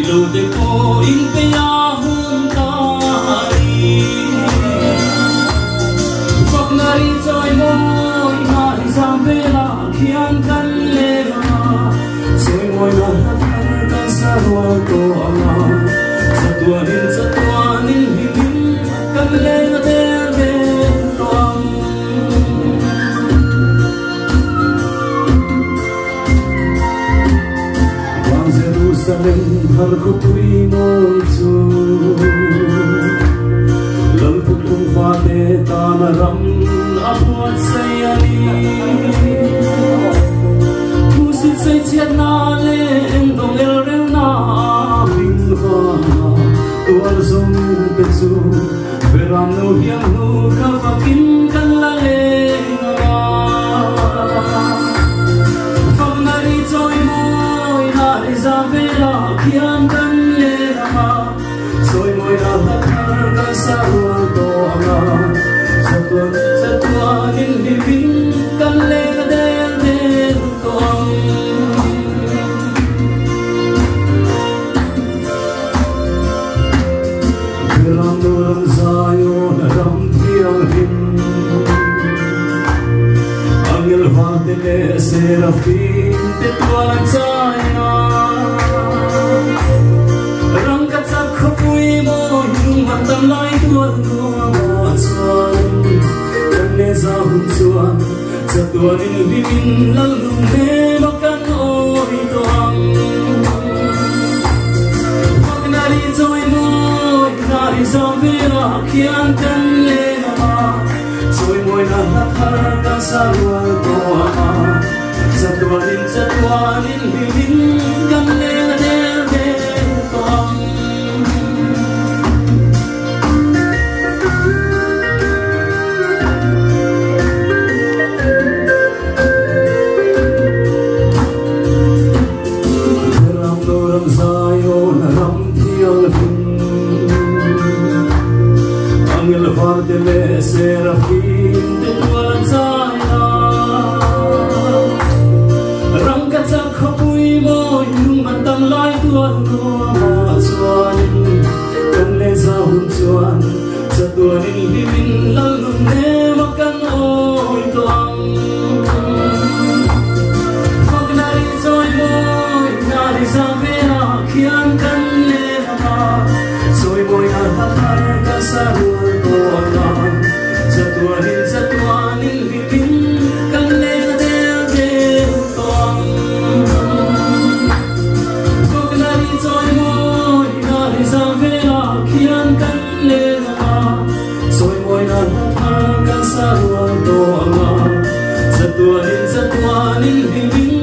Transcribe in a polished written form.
lo te ko in pe ya hun ta ri phok na ri choi moi na ri sam ve la khian kan le ma choi moi na kan sa ro to ama sa tua nin hin kan le na te ve to am Jerusalem har ko tui moi chu lam puk tung fa te ta na ram apuat sai ani tu si sai chiat na le em dong el reu na ping va tu al zong te chu veram no hiam no ka fa kin kan la le na fam na ri choi moi na ri za ve la khian kan le ma choi moi na ha thar ka sa ro to ama sa tua nin hi bin kan le na de to am ram no ram zayo na ram thiang hin angel va te le serafim te tualan chaya rang ka chak khopui mo lung man tam lai tuan nuwa ma chuan kan le za hun chuan cha tuan in bimin lal lung me ma kan oi to ang phok na ri choi moi na ri za ve la khian kan le ma choi moi na ha thar ka sa ro to ama cha tuan in bimin kan le na de to ang angel varte le serafim te tualan chaya rang ka chak khopui mo lung man tam lai tuan nuwa ma chuan kan le za hun chuan cha tuan in bimin lal lung ne ma kan oi to ang phok na ri choi moi na ri za ve la khian kan le ma choi moi na ha thar ka sa ru to ama cha tuan in bimin kan le na de to ang phok na ri choi moi na ri za ve la khian kan le ma choi moi na ha thar ka sa ru to ama cha tuan in bimin